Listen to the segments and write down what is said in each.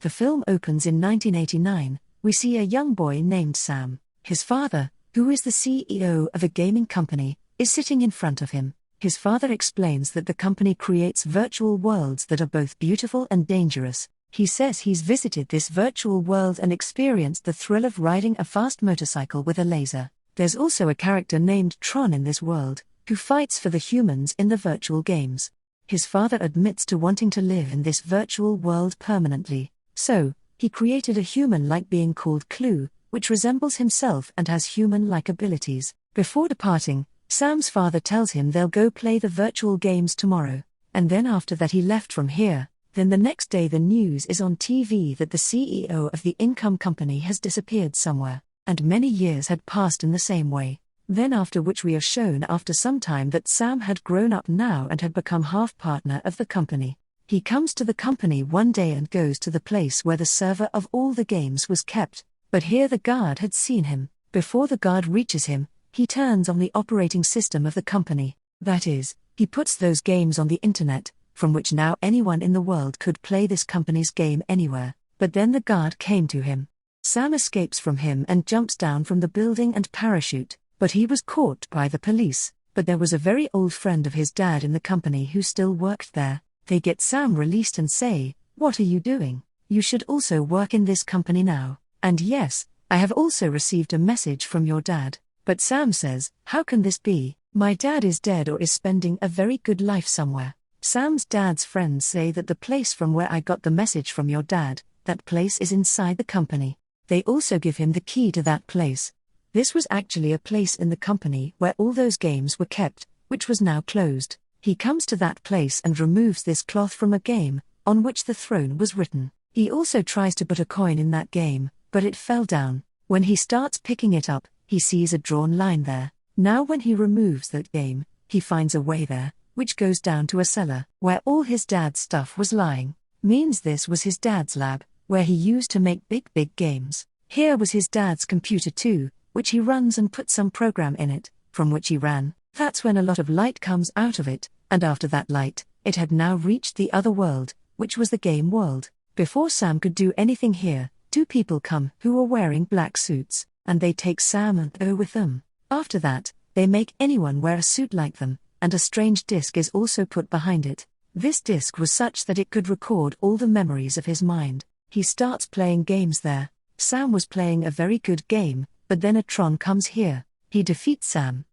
The film opens in 1989. We see a young boy named Sam. His father, who is the CEO of a gaming company, is sitting in front of him. His father explains that the company creates virtual worlds that are both beautiful and dangerous. He says he's visited this virtual world and experienced the thrill of riding a fast motorcycle with a laser. There's also a character named Tron in this world, who fights for the humans in the virtual games. His father admits to wanting to live in this virtual world permanently. So, he created a human-like being called Clue, which resembles himself and has human-like abilities. Before departing, Sam's father tells him they'll go play the virtual games tomorrow. And then after that he left from here. Then the next day the news is on TV that the CEO of the income company has disappeared somewhere, and many years had passed in the same way. Then after which we are shown after some time that Sam had grown up now and had become half partner of the company. He comes to the company one day and goes to the place where the server of all the games was kept, but here the guard had seen him. Before the guard reaches him, he turns on the operating system of the company. That is, he puts those games on the internet, from which now anyone in the world could play this company's game anywhere. But then the guard came to him. Sam escapes from him and jumps down from the building and parachute, but he was caught by the police. But there was a very old friend of his dad in the company who still worked there. They get Sam released and say, "What are you doing? You should also work in this company now. And yes, I have also received a message from your dad." But Sam says, "How can this be? My dad is dead or is spending a very good life somewhere." Sam's dad's friends say that the place from where I got the message from your dad, that place is inside the company. They also give him the key to that place. This was actually a place in the company where all those games were kept, which was now closed. He comes to that place and removes this cloth from a game, on which the throne was written. He also tries to put a coin in that game, but it fell down. When he starts picking it up, he sees a drawn line there. Now when he removes that game, he finds a way there, which goes down to a cellar, where all his dad's stuff was lying. Means this was his dad's lab, where he used to make big games. Here was his dad's computer too, which he runs and puts some program in it, from which he ran. That's when a lot of light comes out of it, and after that light, it had now reached the other world, which was the game world. Before Sam could do anything here, two people come who are wearing black suits, and they take Sam and go with them. After that, they make anyone wear a suit like them, and a strange disc is also put behind it. This disc was such that it could record all the memories of his mind. He starts playing games there. Sam was playing a very good game, but then a Tron comes here. He defeats Sam.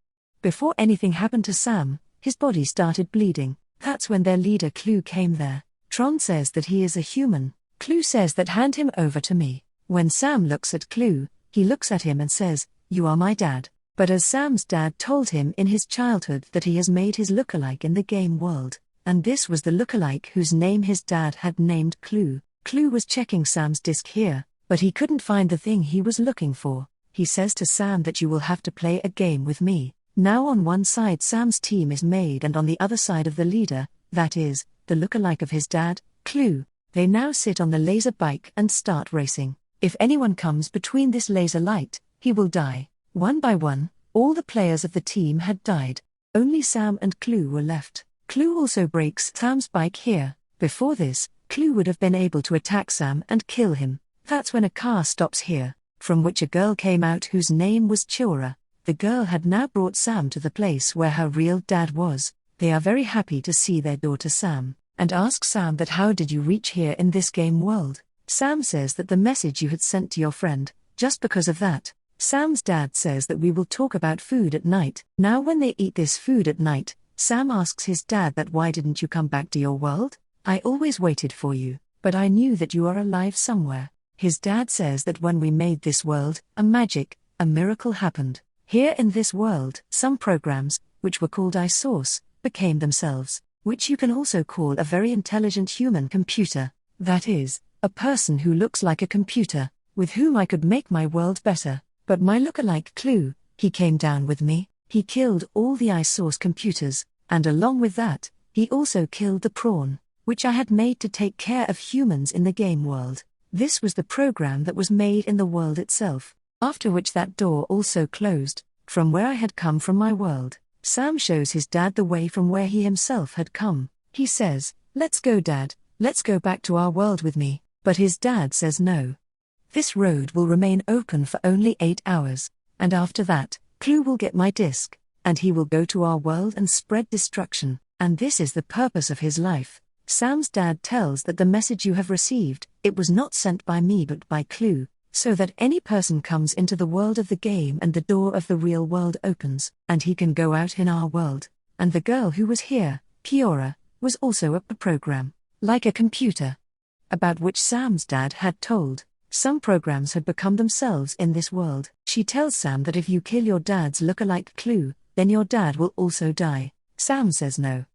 Before anything happened to Sam, his body started bleeding. That's when their leader Clue came there. Tron says that he is a human. Clue says that hand him over to me. When Sam looks at Clue, he looks at him and says, "You are my dad." But as Sam's dad told him in his childhood that he has made his lookalike in the game world, and this was the lookalike whose name his dad had named Clue. Clue was checking Sam's disc here, but he couldn't find the thing he was looking for. He says to Sam that you will have to play a game with me. Now on one side Sam's team is made and on the other side of the leader, that is, the lookalike of his dad, Clue. They now sit on the laser bike and start racing. If anyone comes between this laser light, he will die. One by one, all the players of the team had died. Only Sam and Clue were left. Clue also breaks Sam's bike here. Before this, Clue would have been able to attack Sam and kill him. That's when a car stops here, from which a girl came out whose name was Quorra. The girl had now brought Sam to the place where her real dad was. They are very happy to see their daughter Sam, and ask Sam that how did you reach here in this game world? Sam says that the message you had sent to your friend, just because of that. Sam's dad says that we will talk about food at night. Now when they eat this food at night, Sam asks his dad that why didn't you come back to your world? I always waited for you, but I knew that you are alive somewhere. His dad says that when we made this world, a miracle happened. Here in this world, some programs, which were called iSource, became themselves, which you can also call a very intelligent human computer. That is, a person who looks like a computer, with whom I could make my world better. But my lookalike Clue, he came down with me, he killed all the iSource computers, and along with that, he also killed the prawn, which I had made to take care of humans in the game world. This was the program that was made in the world itself. After which that door also closed, from where I had come from my world. Sam shows his dad the way from where he himself had come. He says, "Let's go, Dad, let's go back to our world with me." but his dad says no. This road will remain open for only 8 hours, and after that, Clue will get my disc, and he will go to our world and spread destruction, and this is the purpose of his life. Sam's dad tells that the message you have received, it was not sent by me but by Clue, so that any person comes into the world of the game and the door of the real world opens, and he can go out in our world. And the girl who was here, Quorra, was also a program, like a computer, about which Sam's dad had told. Some programs had become themselves in this world. She tells Sam that if you kill your dad's lookalike Clue, then your dad will also die. Sam says no.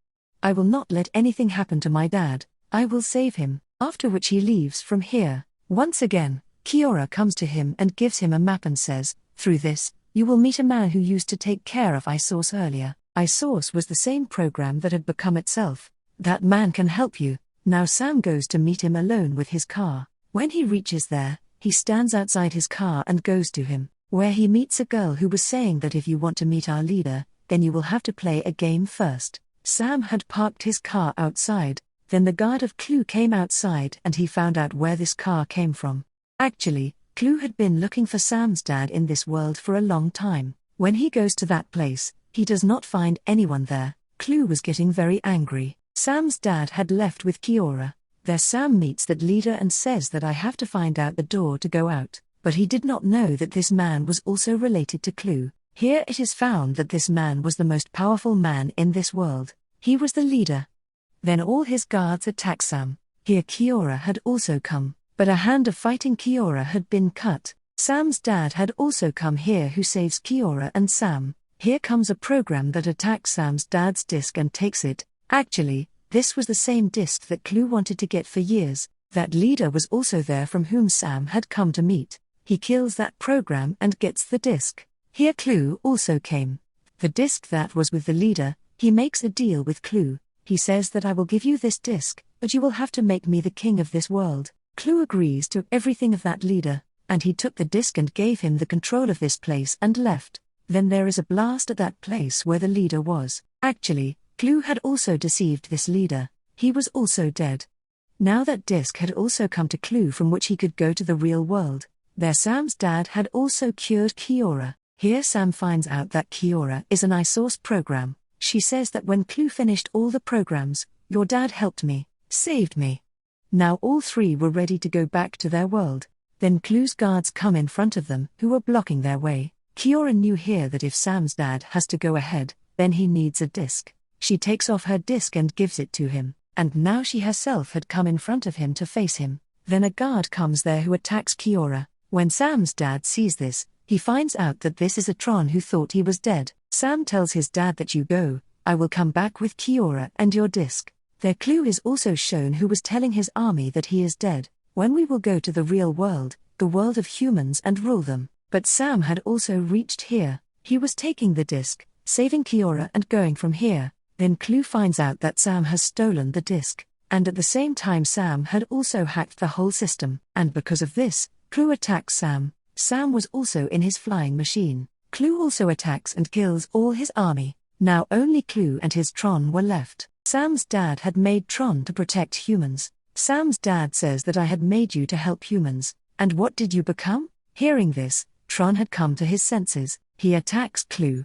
I will not let anything happen to my dad, I will save him, after which he leaves from here. Once again, Quorra comes to him and gives him a map and says, through this, you will meet a man who used to take care of iSource earlier. iSource was the same program that had become itself. That man can help you. Now Sam goes to meet him alone with his car. When he reaches there, he stands outside his car and goes to him, where he meets a girl who was saying that if you want to meet our leader, then you will have to play a game first. Sam had parked his car outside, then the guard of Clue came outside and he found out where this car came from. Actually, Clue had been looking for Sam's dad in this world for a long time. When he goes to that place, he does not find anyone there. Clue was getting very angry. Sam's dad had left with Quorra. There Sam meets that leader and says that I have to find out the door to go out, but he did not know that this man was also related to Clue. Here it is found that this man was the most powerful man in this world. He was the leader. Then all his guards attack Sam. Here Quorra had also come, but a hand of fighting Quorra had been cut. Sam's dad had also come here who saves Quorra and Sam. Here comes a program that attacks Sam's dad's disc and takes it. Actually, this was the same disc that Clue wanted to get for years. That leader was also there from whom Sam had come to meet. He kills that program and gets the disc. Here Clue also came. The disc that was with the leader, he makes a deal with Clue. He says that I will give you this disc, but you will have to make me the king of this world. Clue agrees to everything of that leader, and he took the disc and gave him the control of this place and left. Then there is a blast at that place where the leader was. Actually, Clue had also deceived this leader. He was also dead. Now that disc had also come to Clue from which he could go to the real world. There Sam's dad had also cured Quorra. Here Sam finds out that Quorra is an iSource program. She says that when Clue finished all the programs, your dad helped me, saved me. Now all three were ready to go back to their world. Then Clue's guards come in front of them who were blocking their way. Quorra knew here that if Sam's dad has to go ahead, then he needs a disc. She takes off her disc and gives it to him, and now she herself had come in front of him to face him. Then a guard comes there who attacks Quorra. When Sam's dad sees this, he finds out that this is a Tron who thought he was dead. Sam tells his dad that you go, I will come back with Quorra and your disc. Their Clue is also shown who was telling his army that he is dead. When we will go to the real world, the world of humans and rule them. But Sam had also reached here. He was taking the disc, saving Quorra and going from here. Then Clue finds out that Sam has stolen the disc, and at the same time Sam had also hacked the whole system, and because of this, Clue attacks Sam. Sam was also in his flying machine. Clue also attacks and kills all his army. Now only Clue and his Tron were left. Sam's dad had made Tron to protect humans. Sam's dad says that I had made you to help humans, and what did you become? Hearing this, Tron had come to his senses. He attacks Clue.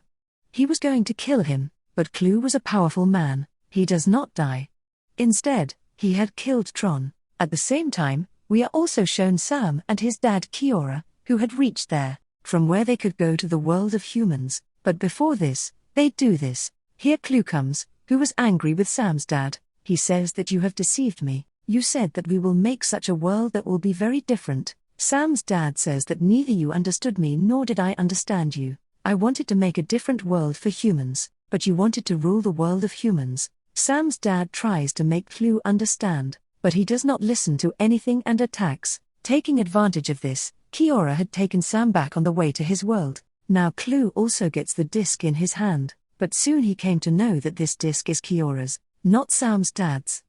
He was going to kill him, but Clue was a powerful man. He does not die. Instead, he had killed Tron. At the same time, we are also shown Sam and his dad Quorra, who had reached there, from where they could go to the world of humans. But before this, they do this. Here Clue comes, who was angry with Sam's dad. He says that you have deceived me. You said that we will make such a world that will be very different. Sam's dad says that neither you understood me nor did I understand you. I wanted to make a different world for humans, but you wanted to rule the world of humans. Sam's dad tries to make Clue understand, but he does not listen to anything and attacks. Taking advantage of this, Quorra had taken Sam back on the way to his world. Now Clue also gets the disc in his hand, but soon he came to know that this disc is Quorra's, not Sam's dad's,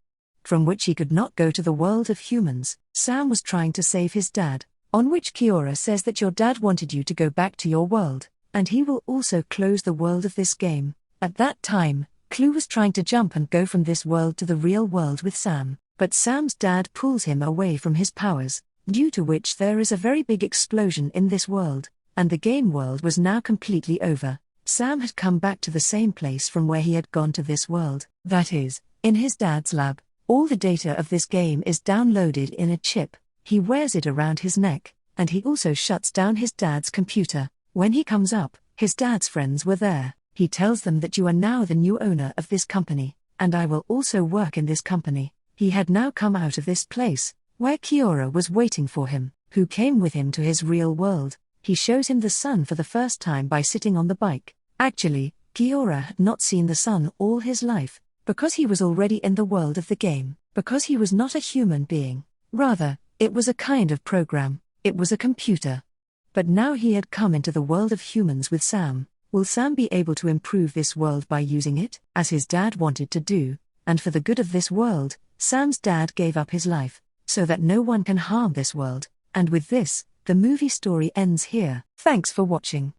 from which he could not go to the world of humans. Sam was trying to save his dad, on which Quorra says that your dad wanted you to go back to your world, and he will also close the world of this game. At that time, Clue was trying to jump and go from this world to the real world with Sam, But Sam's dad pulls him away from his powers, due to which there is a very big explosion in this world, and the game world was now completely over. Sam had come back to the same place from where he had gone to this world, that is, in his dad's lab. All the data of this game is downloaded in a chip. He wears it around his neck, and he also shuts down his dad's computer. When he comes up, his dad's friends were there. He tells them that you are now the new owner of this company, and I will also work in this company. He had now come out of this place, where Quorra was waiting for him, who came with him to his real world. He shows him the sun for the first time by sitting on the bike. Actually, Quorra had not seen the sun all his life, because he was already in the world of the game, because he was not a human being. Rather, it was a kind of program. It was a computer. But now he had come into the world of humans with Sam. Will Sam be able to improve this world by using it, as his dad wanted to do? And for the good of this world, Sam's dad gave up his life, so that no one can harm this world. And with this, the movie story ends here. Thanks for watching.